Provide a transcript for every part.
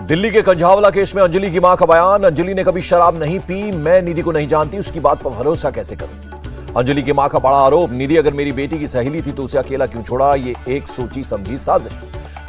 दिल्ली के कंझावला केस में अंजलि की मां का बयान। अंजलि ने कभी शराब नहीं पी, मैं निधि को नहीं जानती, उसकी बात पर भरोसा कैसे करूं। अंजलि की मां का बड़ा आरोप, निधि अगर मेरी बेटी की सहेली थी तो उसे अकेला क्यों छोड़ा, ये एक सोची समझी साजिश।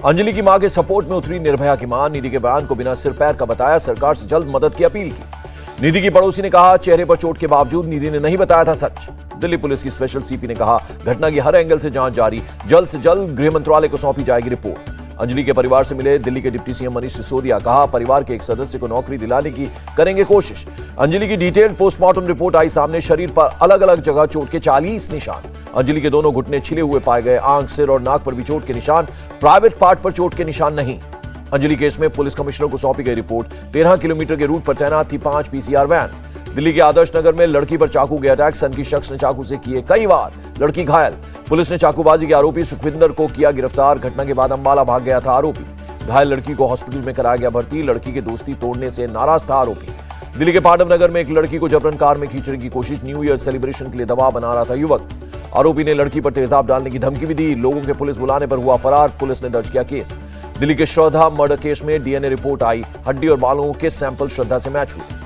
अंजलि की मां के सपोर्ट में उतरी निर्भया की मां, निधि के बयान को बिना सिर पैर का बताया, सरकार से जल्द मदद की अपील की। निधि की पड़ोसी ने कहा चेहरे पर चोट के बावजूद निधि ने नहीं बताया था सच। दिल्ली पुलिस की स्पेशल सीपी ने कहा घटना की हर एंगल से जांच जारी, जल्द से जल्द गृह मंत्रालय को सौंपी जाएगी रिपोर्ट। अंजलि के परिवार से मिले दिल्ली के डिप्टी सीएम मनीष सिसोदिया, कहा परिवार के एक सदस्य को नौकरी दिलाने की करेंगे कोशिश। अंजलि की डिटेल्ड पोस्टमार्टम रिपोर्ट आई सामने, शरीर पर अलग अलग जगह चोट के 40 निशान। अंजलि के दोनों घुटने छिले हुए पाए गए, आंख, सिर और नाक पर भी चोट के निशान, प्राइवेट पार्ट पर चोट के निशान नहीं। अंजलि केस में पुलिस कमिश्नर को सौंपी गई रिपोर्ट। 13 किलोमीटर के रूट पर तैनात थी 5 पीसीआर वैन। दिल्ली के आदर्श नगर में लड़की पर चाकू के अटैक, सनकी शख्स ने चाकू से किए कई वार, लड़की घायल। पुलिस ने चाकूबाजी के आरोपी सुखविंदर को किया गिरफ्तार। घटना के बाद अंबाला भाग गया था आरोपी। घायल लड़की को हॉस्पिटल में कराया गया भर्ती। लड़की के दोस्ती तोड़ने से नाराज था आरोपी। दिल्ली के पांडव नगर में एक लड़की को जबरन कार में खींचने की कोशिश, न्यू ईयर सेलिब्रेशन के लिए दबाव बना रहा था युवक। आरोपी ने लड़की पर तेजाब डालने की धमकी भी दी। लोगों के पुलिस बुलाने पर हुआ फरार, पुलिस ने दर्ज किया केस। दिल्ली के श्रद्धा मर्डर केस में डीएनए रिपोर्ट आई, हड्डी और बालों के सैंपल श्रद्धा से मैच हुए।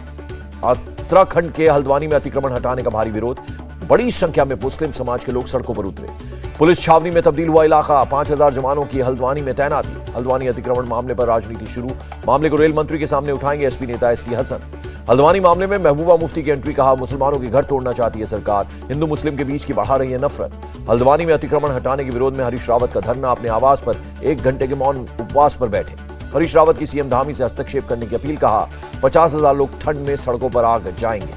उत्तराखंड के हल्द्वानी में अतिक्रमण हटाने का भारी विरोध, बड़ी संख्या में मुस्लिम समाज के लोग सड़कों पर उतरे। पुलिस छावनी में तब्दील हुआ इलाका, 5000 जवानों की हल्द्वानी में तैनाती। हल्द्वानी अतिक्रमण मामले पर राजनीति शुरू, मामले को रेल मंत्री के सामने उठाएंगे एसपी नेता एसटी हसन। हल्द्वानी मामले में महबूबा मुफ्ती की एंट्री, कहा मुसलमानों के घर तोड़ना चाहती है सरकार, हिंदू मुस्लिम के बीच की बढ़ा रही है नफरत। हल्द्वानी में अतिक्रमण हटाने के विरोध में हरीश रावत का धरना, अपने आवास पर 1 घंटे के मौन उपवास पर बैठे। हरीश रावत की सीएम धामी से हस्तक्षेप करने की अपील, कहा 50,000 लोग ठंड में सड़कों पर आग जाएंगे।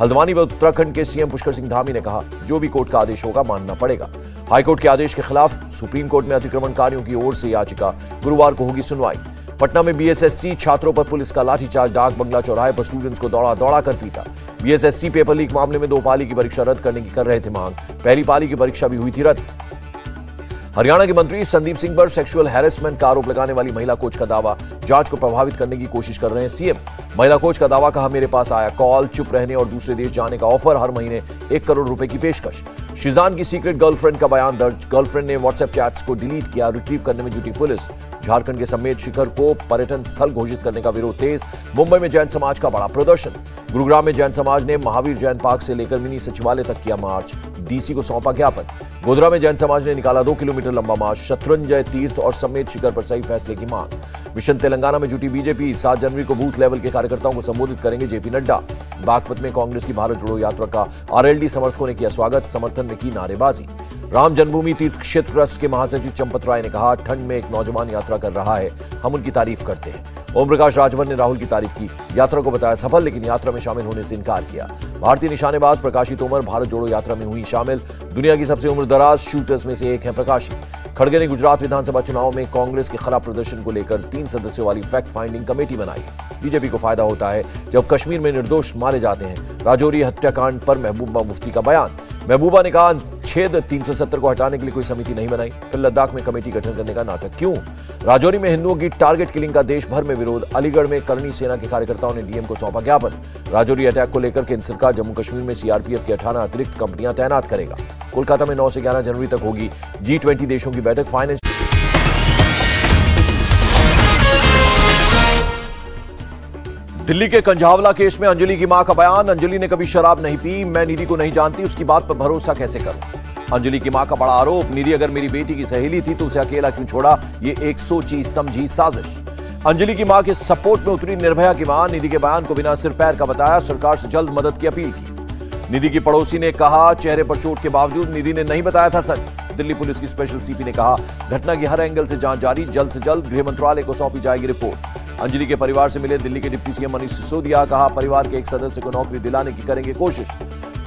हल्द्वानी में उत्तराखंड के सीएम पुष्कर सिंह धामी ने कहा जो भी कोर्ट का आदेश होगा मानना पड़ेगा। हाईकोर्ट के आदेश के खिलाफ सुप्रीम कोर्ट में अतिक्रमणकारियों की ओर से याचिका, गुरुवार को होगी सुनवाई। पटना में बीएसएससी छात्रों पर पुलिस का लाठीचार्ज, डाक बंगला चौराहे पर स्टूडेंट्स को दौड़ा कर पीटा। बीएसएससी पेपर लीक मामले में 2 पाली की परीक्षा रद्द करने की कर रहे थे मांग, पहली पाली की परीक्षा भी हुई थी रद्द। हरियाणा के मंत्री संदीप सिंह पर सेक्सुअल हैरेसमेंट का आरोप लगाने वाली महिला कोच का दावा, जांच को प्रभावित करने की कोशिश कर रहे हैं सीएम। महिला कोच का दावा, कहा मेरे पास आया कॉल, चुप रहने और दूसरे देश जाने का ऑफर, हर महीने 1 करोड़ रुपए की पेशकश। शिजान की सीक्रेट गर्लफ्रेंड का बयान दर्ज, गर्लफ्रेंड ने व्हाट्सएप चैट्स को डिलीट किया, रिट्रीव करने में जुटी पुलिस। झारखंड के समेत शिखर को पर्यटन स्थल घोषित करने का विरोध तेज, मुंबई में जैन समाज का बड़ा प्रदर्शन। गुरुग्राम में जैन समाज ने महावीर जैन पार्क से लेकर मिनी सचिवालय तक किया मार्च, डीसी को सौंपा ज्ञापन। गोधरा में जैन समाज ने निकाला 2 किलोमीटर लंबा मार्च, शत्रुंजय तीर्थ और समेत शिखर पर सही फैसले की मांग। मिशन तेलंगाना में जुटी बीजेपी, 7 जनवरी को बूथ लेवल के कार्यकर्ताओं को संबोधित करेंगे जेपी नड्डा। बागपत में कांग्रेस की भारत जोड़ो यात्रा का आरएलडी समर्थकों ने किया स्वागत, समर्थन में की नारेबाजी। राम जन्मभूमि तीर्थ क्षेत्र ट्रस्ट के महासचिव चंपत राय ने कहा ठंड में एक नौजवान यात्रा कर रहा है, हम उनकी तारीफ करते हैं। ओम प्रकाश राजभर ने राहुल की तारीफ की, यात्रा को बताया सफल, लेकिन यात्रा में शामिल होने से इनकार किया। भारतीय निशानेबाज प्रकाशी तोमर भारत जोड़ो यात्रा में हुई शामिल, दुनिया की सबसे उम्रदराज शूटर्स में से एक हैं प्रकाशी। खड़गे ने गुजरात विधानसभा चुनाव में कांग्रेस के खराब प्रदर्शन को लेकर 3 सदस्यों वाली फैक्ट फाइंडिंग कमेटी बनाई। बीजेपी को फायदा होता है जब कश्मीर में निर्दोष मारे जाते हैं, राजौरी हत्याकांड पर महबूबा मुफ्ती का बयान। महबूबा ने कहा छेद 370 को हटाने के लिए कोई समिति नहीं बनाई, फिर लद्दाख में कमेटी गठन करने का नाटक क्यों। राजौरी में हिंदुओं की टारगेट किलिंग का देश भर में विरोध, अलीगढ़ में करणी सेना के कार्यकर्ताओं ने डीएम को सौंपा ज्ञापन। राजौरी अटैक को लेकर केंद्र सरकार जम्मू कश्मीर में सीआरपीएफ की 18 अतिरिक्त कंपनियां तैनात करेगा। कोलकाता में 9 से 11 जनवरी तक होगी G20 देशों की बैठक। फाइनेंस दिल्ली के कंझावला केस में अंजलि की मां का बयान, अंजलि ने कभी शराब नहीं पी, मैं निधि को नहीं जानती, उसकी बात पर भरोसा कैसे करूं। अंजलि की मां का बड़ा आरोप, निधि अगर मेरी बेटी की सहेली थी तो उसे अकेला क्यों छोड़ा, ये एक सोची समझी साजिश। अंजलि की मां के सपोर्ट में उतरी निर्भया की मां, निधि के बयान को बिना सिर पैर का बताया, सरकार से जल्द मदद की अपील की। निधि की पड़ोसी ने कहा चेहरे पर चोट के बावजूद निधि ने नहीं बताया था सच। दिल्ली पुलिस की स्पेशल सीपी ने कहा घटना की हर एंगल से जांच जारी, जल्द से जल्द गृह मंत्रालय को सौंपी जाएगी रिपोर्ट। अंजलि के परिवार से मिले दिल्ली के डिप्टी सीएम मनीष सिसोदिया, कहा परिवार के एक सदस्य को नौकरी दिलाने की करेंगे कोशिश।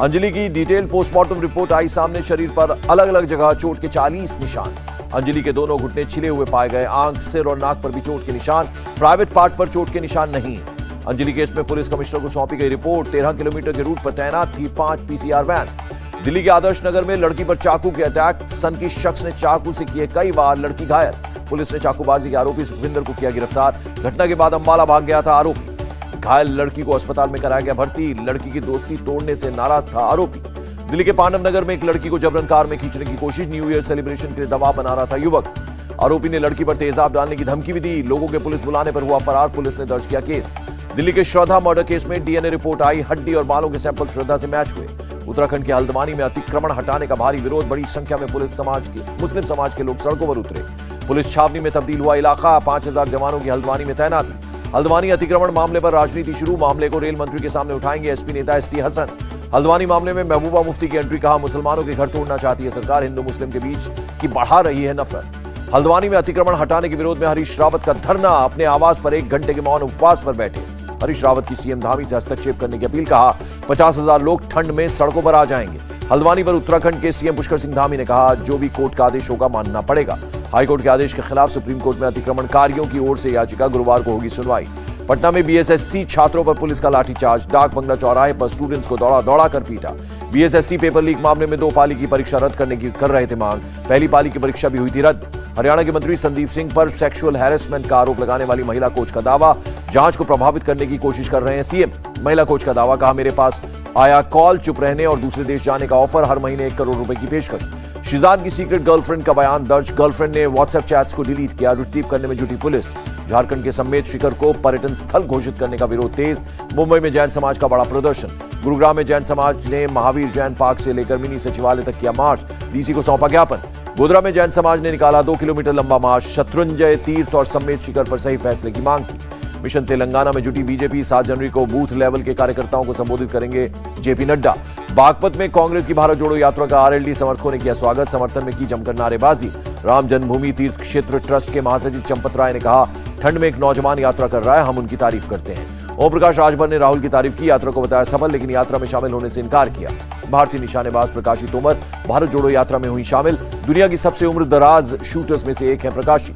अंजलि की डिटेल पोस्टमार्टम रिपोर्ट आई सामने, शरीर पर अलग अलग जगह चोट के 40 निशान। अंजलि के दोनों घुटने छिले हुए पाए गए, आंख, सिर और नाक पर भी चोट के निशान, प्राइवेट पार्ट पर चोट के निशान नहीं। अंजलि केस में पुलिस कमिश्नर को सौंपी गई रिपोर्ट। 13 किलोमीटर के रूट पर तैनात थी 5 पीसीआर वैन। दिल्ली के आदर्श नगर में लड़की पर चाकू के अटैक, सनकी शख्स ने चाकू से किए कई वार, लड़की घायल। पुलिस ने चाकूबाजी के आरोपी सुखविंदर को किया गिरफ्तार। घटना के बाद अंबाला भाग गया था आरोपी। घायल लड़की को अस्पताल में कराया गया भर्ती। लड़की की दोस्ती तोड़ने से नाराज था आरोपी। दिल्ली के पांडव नगर में एक लड़की को जबरन कार में खींचने की कोशिश, न्यू ईयर सेलिब्रेशन के लिए दबाव बना रहा था युवक। आरोपी ने लड़की पर तेजाब डालने की धमकी भी दी। लोगों के पुलिस बुलाने पर हुआ फरार, पुलिस ने दर्ज किया केस। दिल्ली के श्रद्धा मर्डर केस में डीएनए रिपोर्ट आई, हड्डी और बालों के सैंपल श्रद्धा से मैच हुए। उत्तराखंड के हल्द्वानी में अतिक्रमण हटाने का भारी विरोध, बड़ी संख्या में मुस्लिम समाज के लोग सड़कों पर उतरे। पुलिस छावनी में तब्दील हुआ इलाका, 5000 जवानों की हल्द्वानी में तैनाती। हल्द्वानी अतिक्रमण मामले पर राजनीति शुरू, मामले को रेल मंत्री के सामने उठाएंगे एसपी नेता एसटी हसन। हल्द्वानी मामले में महबूबा मुफ्ती की एंट्री, कहा मुसलमानों के घर तोड़ना चाहती है सरकार, हिंदू मुस्लिम के बीच की बढ़ा रही है नफरत। हल्द्वानी में अतिक्रमण हटाने के विरोध में हरीश रावत का धरना, अपने आवास पर 1 घंटे के मौन उपवास पर बैठे। हरीश रावत की सीएम धामी से हस्तक्षेप करने की अपील, कहा 50,000 लोग ठंड में सड़कों पर आ जाएंगे। हल्द्वानी पर उत्तराखंड के सीएम पुष्कर सिंह धामी ने कहा जो भी कोर्ट का आदेश होगा मानना पड़ेगा। हाईकोर्ट के आदेश के खिलाफ सुप्रीम कोर्ट में अतिक्रमणकारियों की ओर से याचिका, गुरुवार को होगी सुनवाई। पटना में बीएसएससी छात्रों पर पुलिस का लाठीचार्ज, डाक बंगला चौराहे पर स्टूडेंट्स को दौड़ा कर पीटा। बीएसएससी पेपर लीक मामले में 2 पाली की परीक्षा रद्द करने की कर रहे थे मांग, पहली पाली की परीक्षा भी हुई थी रद्द। हरियाणा के मंत्री संदीप सिंह पर सेक्सुअल हैरेसमेंट का आरोप लगाने वाली महिला कोच का दावा, जांच को प्रभावित करने की कोशिश कर रहे हैं सीएम। महिला कोच का दावा, कहा मेरे पास आया कॉल, चुप रहने और दूसरे देश जाने का ऑफर, हर महीने 1 करोड़ रुपए की पेशकश। शिजान की सीक्रेट गर्लफ्रेंड का बयान दर्ज, गर्लफ्रेंड ने व्हाट्सएप चैट्स को डिलीट किया, रिट्रीव करने में जुटी पुलिस। झारखंड के समेत शिखर को पर्यटन स्थल घोषित करने का विरोध तेज, मुंबई में जैन समाज का बड़ा प्रदर्शन। गुरुग्राम में जैन समाज ने महावीर जैन पार्क से लेकर मिनी सचिवालय तक किया मार्च, डीसी को सौंपा ज्ञापन। गोधरा में जैन समाज ने निकाला 2 किलोमीटर लंबा मार्च, शत्रुंजय तीर्थ और समेत शिखर पर सही फैसले की मांग की। मिशन तेलंगाना में जुटी बीजेपी, 7 जनवरी को बूथ लेवल के कार्यकर्ताओं को संबोधित करेंगे जेपी नड्डा। बागपत में कांग्रेस की भारत जोड़ो यात्रा का आरएलडी समर्थकों ने किया स्वागत, समर्थन में की जमकर नारेबाजी। राम जन्मभूमि तीर्थ क्षेत्र ट्रस्ट के महासचिव चंपत राय ने कहा ठंड में एक नौजवान यात्रा कर रहा है, हम उनकी तारीफ करते हैं। ओम प्रकाश राजभर ने राहुल की तारीफ की, यात्रा को बताया सफल, लेकिन यात्रा में शामिल होने से इनकार किया। भारतीय निशानेबाज प्रकाशी तोमर भारत जोड़ो यात्रा में हुई शामिल, दुनिया की सबसे उम्रदराज शूटर्स में से एक है प्रकाशी।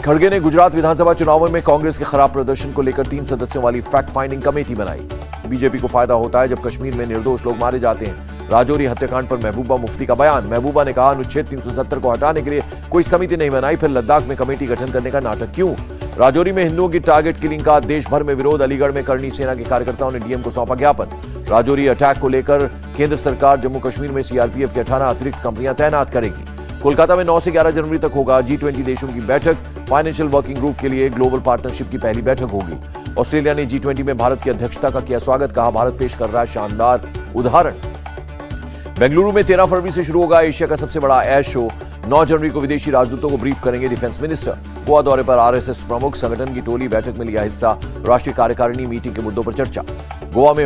खड़गे ने गुजरात विधानसभा चुनावों में कांग्रेस के खराब प्रदर्शन को लेकर 3 सदस्यों वाली फैक्ट फाइंडिंग कमेटी बनाई। बीजेपी को फायदा होता है जब कश्मीर में निर्दोष लोग मारे जाते हैं। राजौरी हत्याकांड पर महबूबा मुफ्ती का बयान, महबूबा ने कहा अनुच्छेद 370 को हटाने के लिए कोई समिति नहीं बनाई, फिर लद्दाख में कमेटी गठन करने का नाटक क्यों। राजौरी में हिंदुओं की टारगेट किलिंग का देश भर में विरोध, अलीगढ़ में करनी सेना के कार्यकर्ताओं ने डीएम को सौंपा ज्ञापन। राजौरी अटैक को लेकर केंद्र सरकार जम्मू कश्मीर में सीआरपीएफ की 18 अतिरिक्त कंपनियां तैनात करेगी। कोलकाता में 9 से 11 जनवरी तक होगा G20 देशों की बैठक, फाइनेंशियल वर्किंग ग्रुप के लिए ग्लोबल पार्टनरशिप की पहली बैठक होगी। ऑस्ट्रेलिया ने G20 में भारत की अध्यक्षता का किया स्वागत, कहा भारत पेश कर रहा है शानदार उदाहरण। बेंगलुरु में 13 फरवरी से शुरू होगा एशिया का सबसे बड़ा एयर शो, 9 जनवरी को विदेशी राजदूतों को ब्रीफ करेंगे डिफेंस मिनिस्टर। गोवा दौरे पर आरएसएस प्रमुख, संगठन की टोली बैठक में लिया हिस्सा, राष्ट्रीय कार्यकारिणी मीटिंग के मुद्दों पर चर्चा। गोवा में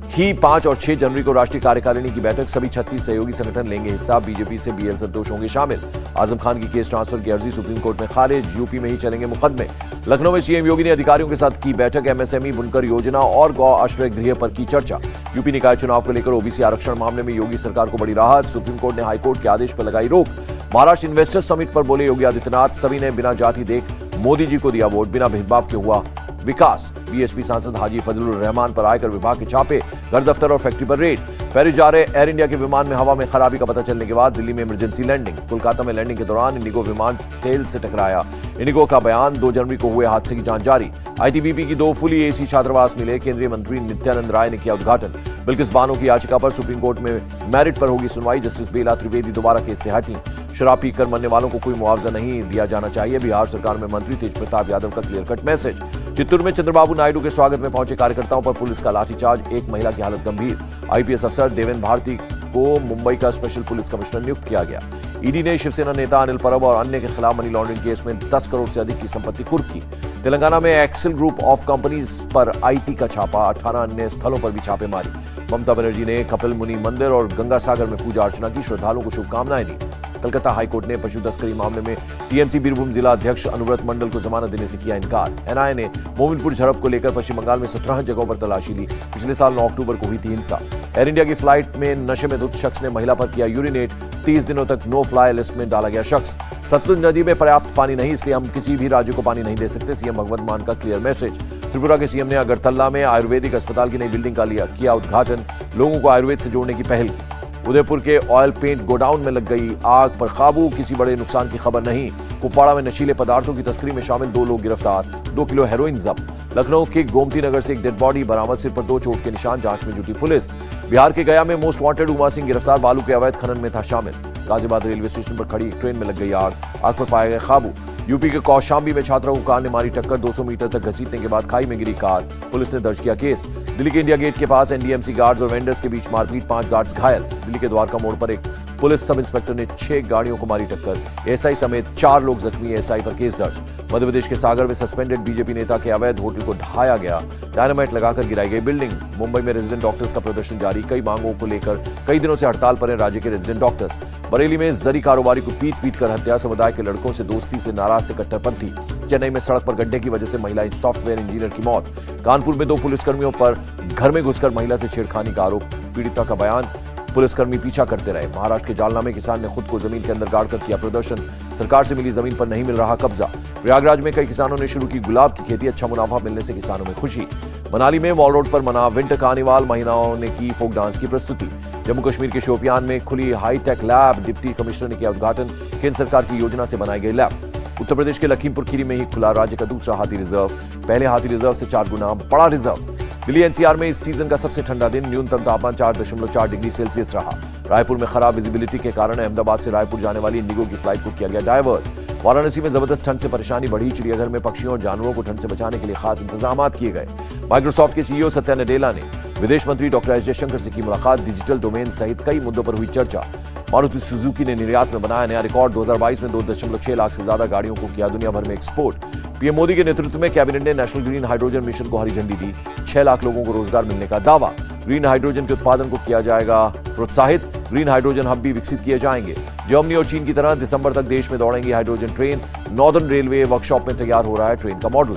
ही 5 और 6 जनवरी को राष्ट्रीय कार्यकारिणी की बैठक, सभी 36 सहयोगी संगठन लेंगे हिस्सा, बीजेपी से बीएल संतोष होंगे शामिल। आजम खान की केस ट्रांसफर की अर्जी सुप्रीम कोर्ट में खारिज, यूपी में ही चलेंगे मुकदमे। लखनऊ में सीएम योगी ने अधिकारियों के साथ की बैठक, एमएसएमई बुनकर योजना और गौ आश्रय गृह पर की चर्चा। यूपी निकाय चुनाव को लेकर ओबीसी आरक्षण मामले में योगी सरकार को बड़ी राहत, सुप्रीम कोर्ट ने हाईकोर्ट के आदेश पर लगाई रोक। महाराष्ट्र इन्वेस्टर्स समिट पर बोले योगी आदित्यनाथ, सभी ने बिना जाति देख मोदी जी को दिया वोट, बिना भेदभाव के हुआ विकास। बीएसपी सांसद हाजी फजलुर रहमान पर आयकर विभाग के छापे, घर दफ्तर और फैक्ट्री पर रेड। पेरिस जा रहे एयर इंडिया के विमान में हवा में खराबी का पता चलने के बाद दिल्ली में इमरजेंसी लैंडिंग। कोलकाता में लैंडिंग के दौरान इंडिगो विमान तेल से टकराया, इंडिगो का बयान, 2 जनवरी को हुए हादसे की जांच जारी। आईटीबीपी की 2 फुली एसी छात्रावास मिले, केंद्रीय मंत्री नित्यानंद राय ने किया उद्घाटन। बिल्किस बानो की याचिका पर सुप्रीम कोर्ट में मेरिट पर होगी सुनवाई, जस्टिस बेला त्रिवेदी दोबारा केस से हटी। शराब पीकर मरने वालों को कोई मुआवजा नहीं दिया जाना चाहिए, बिहार सरकार में मंत्री तेज प्रताप यादव का क्लियर कट मैसेज। चित्तूर में चंद्रबाबू नायडू के स्वागत में पहुंचे कार्यकर्ताओं पर पुलिस का लाठीचार्ज, एक महिला की हालत गंभीर। आईपीएस अफसर देवेंद्र भारती को मुंबई का स्पेशल पुलिस कमिश्नर नियुक्त किया गया। ईडी ने शिवसेना नेता अनिल परब और अन्य के खिलाफ मनी लॉन्ड्रिंग केस में 10 करोड़ से अधिक की संपत्ति कुर्क की। तेलंगाना में एक्सेल ग्रुप ऑफ कंपनीज पर आईटी का छापा, 18 अन्य स्थलों पर भी छापेमारी। ममता बनर्जी ने कपिल मुनि मंदिर और गंगा सागर में पूजा अर्चना की, श्रद्धालुओं को शुभकामनाएं दी। कलकत्ता हाईकोर्ट ने पशु तस्करी मामले में टीएमसी बीरभूम जिला अध्यक्ष अनुव्रत मंडल को जमानत देने से किया इनकार। एनआईए ने मोमिनपुर झड़प को लेकर पश्चिम बंगाल में 17 जगहों पर तलाशी ली, पिछले साल 9 अक्टूबर को हुई थी हिंसा। एयर इंडिया की फ्लाइट में नशे में धुत शख्स ने महिला पर किया यूरिनेट, 30 दिनों तक नो फ्लाई लिस्ट में डाला गया शख्स। सतलुज नदी में पर्याप्त पानी नहीं, इसलिए हम किसी भी राज्य को पानी नहीं दे सकते, सीएम भगवत मान का क्लियर मैसेज। त्रिपुरा के सीएम ने अगरतला में आयुर्वेदिक अस्पताल की नई बिल्डिंग का किया उद्घाटन, लोगों को आयुर्वेद से जोड़ने की पहल की। उदयपुर के ऑयल पेंट गोडाउन में लग गई आग पर काबू, किसी बड़े नुकसान की खबर नहीं। कुपवाड़ा में नशीले पदार्थों की तस्करी में शामिल 2 लोग गिरफ्तार, 2 किलो हेरोइन जब्त। लखनऊ के गोमती नगर से एक डेड बॉडी बरामद, सिर पर 2 चोट के निशान, जांच में जुटी पुलिस। बिहार के गया में मोस्ट वांटेड उमा सिंह गिरफ्तार, बालू के अवैध खनन में था शामिल। गाजियाबाद रेलवे स्टेशन पर खड़ी एक ट्रेन में लग गई आग पर पाया गया काबू। यूपी के कौशाम्बी में छात्रों को कार ने मारी टक्कर, 200 मीटर तक घसीटने के बाद खाई में गिरी कार, पुलिस ने दर्ज किया केस। दिल्ली के इंडिया गेट के पास एनडीएमसी गार्ड्स और वेंडर्स के बीच मारपीट, 5 गार्ड्स घायल। दिल्ली के द्वारका मोड़ पर एक पुलिस सब इंस्पेक्टर ने 6 गाड़ियों को मारी टक्कर, एसआई समेत 4 लोग जख्मी, एसआई पर केस दर्ज। मध्य प्रदेश के सागर में सस्पेंडेड बीजेपी नेता के अवैध होटल को ढाया गया, डायनामाइट लगाकर गिराई गई बिल्डिंग। मुंबई में रेजिडेंट डॉक्टर्स का प्रदर्शन जारी, कई मांगों को लेकर कई दिनों से हड़ताल पर हैं राज्य के रेजिडेंट डॉक्टर्स। बरेली में जरी कारोबारी को पीट कर हत्या, समुदाय के लड़कों से दोस्ती से नाराज थे कट्टरपंथी। चेन्नई में सड़क पर गड्ढे की वजह से महिला सॉफ्टवेयर इंजीनियर की मौत। कानपुर में 2 पुलिसकर्मियों पर घर में घुसकर महिला से छेड़खानी का आरोप, पीड़िता का बयान, पुलिसकर्मी पीछा करते रहे। महाराष्ट्र के जालना में किसान ने खुद को जमीन के अंदर गाड़कर किया प्रदर्शन, सरकार से मिली जमीन पर नहीं मिल रहा कब्जा। प्रयागराज में कई किसानों ने शुरू की गुलाब की खेती, अच्छा मुनाफा मिलने से किसानों में खुशी। मनाली में मॉल रोड पर मना विंटर कार्निवाल, महिलाओं ने की फोक डांस की प्रस्तुति। जम्मू कश्मीर के शोपियान में खुली हाईटेक लैब, डिप्टी कमिश्नर ने किया उद्घाटन, केंद्र सरकार की योजना से बनाई गई लैब। उत्तर प्रदेश के लखीमपुर खीरी में ही खुला राज्य का दूसरा हाथी रिजर्व, पहले हाथी रिजर्व से 4 गुना बड़ा रिजर्व। दिल्ली एनसीआर में इस सीजन का सबसे ठंडा दिन, न्यूनतम तापमान 4.4 डिग्री सेल्सियस रहा। रायपुर में खराब विजिबिलिटी के कारण अहमदाबाद से रायपुर जाने वाली इंडिगो की फ्लाइट को किया गया डायवर्ट। वाराणसी में जबरदस्त ठंड से परेशानी बढ़ी, चिड़ियाघर में पक्षियों और जानवरों को ठंड से बचाने के लिए खास इंतजाम किए गए। माइक्रोसॉफ्ट के सीईओ सत्या नडेला ने विदेश मंत्री डॉक्टर एस जयशंकर से की मुलाकात, डिजिटल डोमेन सहित कई मुद्दों पर हुई चर्चा। मारुति सुजुकी ने निर्यात में बनाया नया रिकॉर्ड, 2022 में 2.6 लाख से ज्यादा गाड़ियों को किया दुनिया भर में एक्सपोर्ट। पीएम मोदी के नेतृत्व में कैबिनेट ने नेशनल ग्रीन हाइड्रोजन मिशन को हरी झंडी दी, 6 लाख लोगों को रोजगार मिलने का दावा। ग्रीन हाइड्रोजन के उत्पादन को किया जाएगा प्रोत्साहित, ग्रीन हाइड्रोजन हब भी विकसित किए जाएंगे। जर्मनी और चीन की तरह दिसंबर तक देश में दौड़ेंगी hydrogen train, northern railway workshop में तैयार हो रहा है ट्रेन का मॉडल।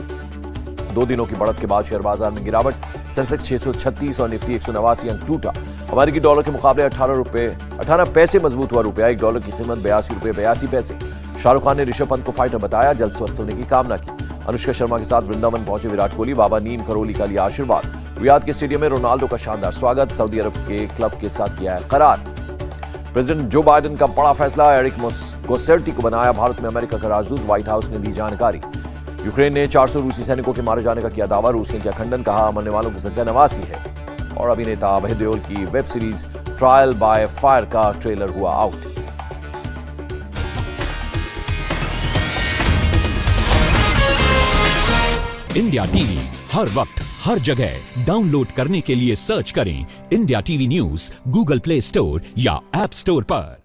2 दिनों की बढ़त के बाद शेयर बाजार में गिरावट, सेंसेक्स 636 और निफ्टी 189 अंक टूटा। अमेरिकी डॉलर के मुकाबले 18 पैसे मजबूत हुआ रुपया, $1 की कीमत ₹82.82। शाहरुख खान ने ऋषभ पंत को फाइटर बताया, जल्द स्वस्थ होने की कामना की। अनुष्का शर्मा के साथ वृंदावन पहुंचे विराट कोहली, बाबा नीम करोली का लिया आशीर्वाद। रियाद के स्टेडियम में रोनाल्डो का शानदार स्वागत, सऊदी अरब के क्लब के साथ किया है करार। प्रेसिडेंट जो बाइडेन का बड़ा फैसला, एरिक गोसेर्टी को बनाया भारत में अमेरिका का राजदूत, व्हाइट हाउस ने दी जानकारी। यूक्रेन ने 400 रूसी सैनिकों के मारे जाने का किया दावा, रूस ने किया खंडन, कहा मरने वालों की संख्या 89 है। और अभिनेता अभय देओल की web series trial by fire का ट्रेलर हुआ आउट। इंडिया टीवी हर वक्त हर जगह डाउनलोड करने के लिए सर्च करें India TV news Google play store या ऐप स्टोर पर।